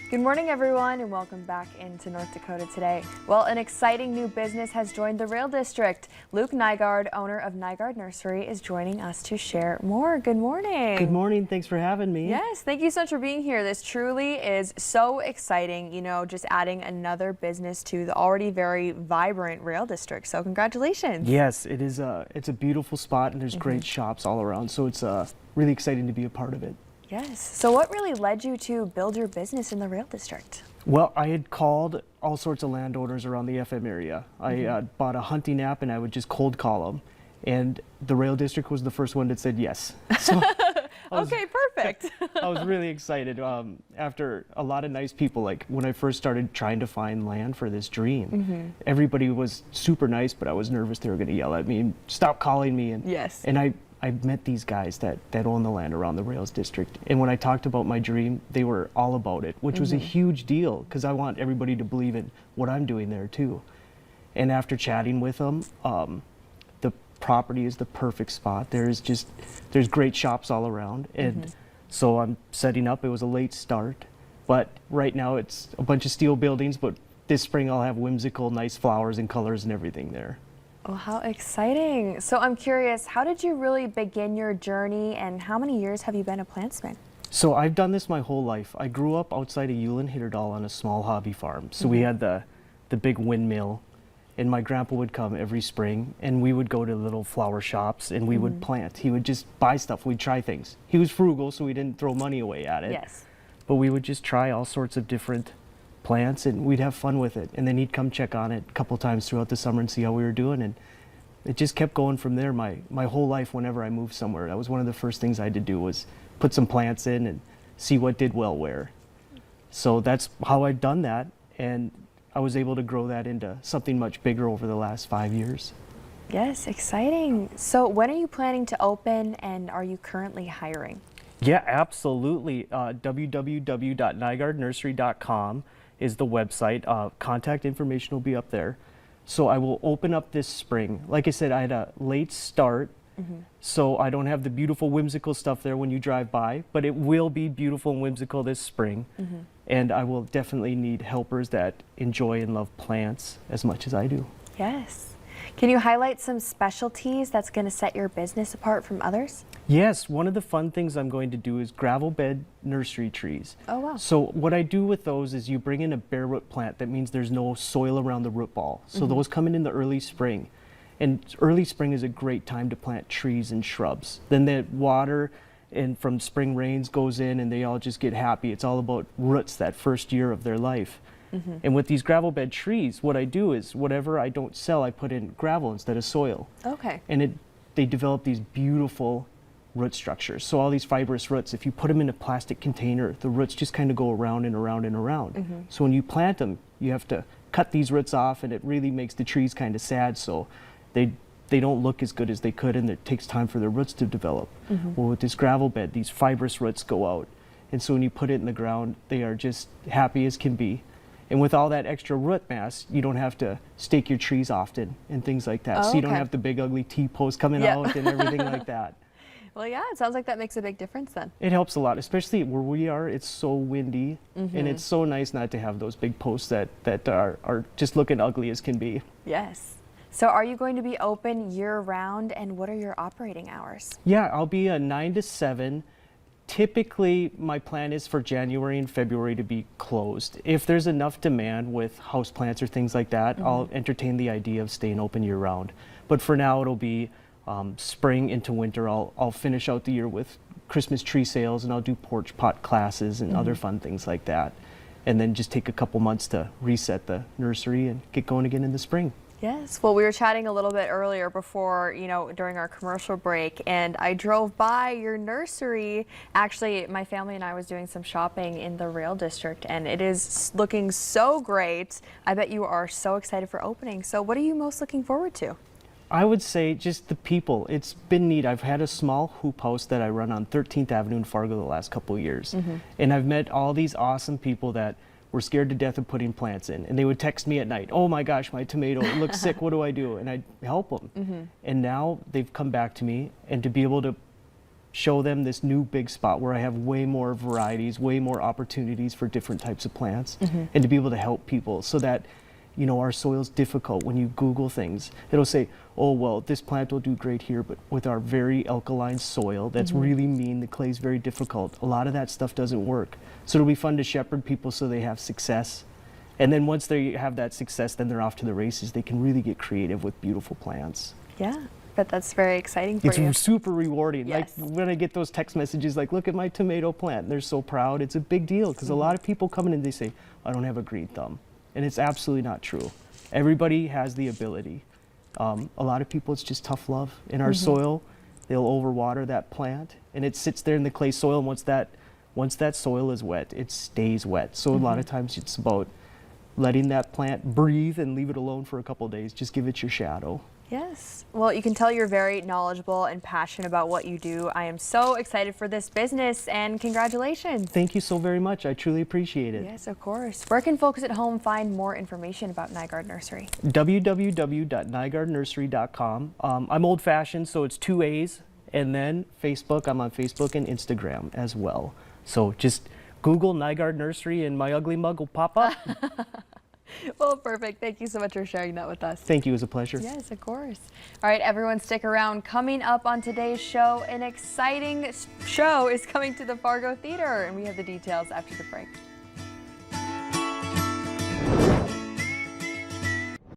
Good morning, everyone, and welcome back into North Dakota today. Well, an exciting new business has joined the Rail District. Luke Nygaard, owner of Nygaard Nursery, is joining us to share more. Good morning. Good morning. Thanks for having me. Yes, thank you so much for being here. This truly is so exciting, you know, just adding another business to the already very vibrant Rail District. So congratulations. Yes, it is. It's a beautiful spot, and there's great shops all around. So it's really exciting to be a part of it. Yes. So what really led you to build your business in the Rail District? Well, I had called all sorts of landowners around the FM area. I bought a hunting app, and I would just cold call them. And the Rail District was the first one that said yes. So Okay, perfect. I was really excited after a lot of nice people. Like when I first started trying to find land for this dream, everybody was super nice, but I was nervous they were going to yell at me and stop calling me. And, Yes. and I met these guys that own the land around the Rails District. And when I talked about my dream, they were all about it, which was a huge deal because I want everybody to believe in what I'm doing there too. And after chatting with them, the property is the perfect spot. There's great shops all around. And so I'm setting up. It was a late start, but right now it's a bunch of steel buildings, but this spring I'll have whimsical, nice flowers and colors and everything there. Oh, how exciting. So I'm curious, how did you really begin your journey and how many years have you been a plantsman? So I've done this my whole life. I grew up outside of Ulen, Hitterdal on a small hobby farm. So we had the big windmill, and my grandpa would come every spring and we would go to little flower shops and we would plant. He would just buy stuff. We'd try things. He was frugal, so we didn't throw money away at it. Yes. But we would just try all sorts of different plants and we'd have fun with it. And then he'd come check on it a couple times throughout the summer and see how we were doing. And it just kept going from there. My whole life, whenever I moved somewhere, that was one of the first things I had to do was put some plants in and see what did well where. So that's how I'd done that. And I was able to grow that into something much bigger over the last 5 years. Yes, exciting. So when are you planning to open and are you currently hiring? Yeah, absolutely. www.nygaardnursery.com is the website. Contact information will be up there. So I will open up this spring. Like I said, I had a late start, so I don't have the beautiful whimsical stuff there when you drive by, but it will be beautiful and whimsical this spring. And I will definitely need helpers that enjoy and love plants as much as I do. Yes. Can you highlight some specialties that's going to set your business apart from others? Yes, one of the fun things I'm going to do is gravel bed nursery trees. Oh, wow. So what I do with those is you bring in a bare root plant. That means there's no soil around the root ball. So those come in the early spring. And early spring is a great time to plant trees and shrubs. Then the water and from spring rains goes in and they all just get happy. It's all about roots that first year of their life. And with these gravel bed trees, what I do is whatever I don't sell, I put in gravel instead of soil. Okay. And they develop these beautiful root structures. So all these fibrous roots, if you put them in a plastic container, the roots just kind of go around and around and around. So when you plant them, you have to cut these roots off, and it really makes the trees kind of sad. So they don't look as good as they could, and it takes time for their roots to develop. Well, with this gravel bed, these fibrous roots go out. And so when you put it in the ground, they are just happy as can be. And with all that extra root mass, you don't have to stake your trees often and things like that. So you don't have the big ugly T-posts coming out and everything like that. Well, yeah, it sounds like that makes a big difference then. It helps a lot, especially where we are. It's so windy, and it's so nice not to have those big posts that are just looking ugly as can be. Yes. So are you going to be open year-round, and what are your operating hours? Yeah, I'll be a 9 to 7. Typically, my plan is for January and February to be closed. If there's enough demand with houseplants or things like that, I'll entertain the idea of staying open year-round. But for now, it'll be spring into winter. I'll finish out the year with Christmas tree sales, and I'll do porch pot classes and other fun things like that. And then just take a couple months to reset the nursery and get going again in the spring. Yes. Well, we were chatting a little bit earlier before, during our commercial break, and I drove by your nursery. Actually, my family and I was doing some shopping in the Rail District, and it is looking so great. I bet you are so excited for opening. So what are you most looking forward to? I would say just the people. It's been neat. I've had a small hoop house that I run on 13th Avenue in Fargo the last couple of years. And I've met all these awesome people that were scared to death of putting plants in. And they would text me at night, oh my gosh, my tomato looks sick, what do I do? And I'd help them. And now they've come back to me, and to be able to show them this new big spot where I have way more varieties, way more opportunities for different types of plants, and to be able to help people so that, you know, our soil's difficult. When you Google things, it'll say, oh, well, this plant will do great here, but with our very alkaline soil, that's really mean, the clay's very difficult. A lot of that stuff doesn't work. So it'll be fun to shepherd people so they have success. And then once they have that success, then they're off to the races. They can really get creative with beautiful plants. Yeah, but that's very exciting for you. It's super rewarding. Yes. Like when I get those text messages like, look at my tomato plant, they're so proud. It's a big deal because a lot of people come in and they say, I don't have a green thumb. And it's absolutely not true. Everybody has the ability. A lot of people, it's just tough love. In our soil, they'll overwater that plant and it sits there in the clay soil. And once that soil is wet, it stays wet. So a lot of times it's about letting that plant breathe and leave it alone for a couple of days. Just give it your shadow. Yes. Well, you can tell you're very knowledgeable and passionate about what you do. I am so excited for this business and congratulations. Thank you so very much. I truly appreciate it. Yes, of course. Where can folks at home find more information about Nygaard Nursery? www.nygaardnursery.com. I'm old fashioned, so it's 2 A's. And then Facebook, I'm on Facebook and Instagram as well. So just Google Nygaard Nursery and my ugly mug will pop up. Well, perfect. Thank you so much for sharing that with us. Thank you. It was a pleasure. Yes, of course. All right, everyone, stick around. Coming up on today's show, an exciting show is coming to the Fargo Theater, and we have the details after the break.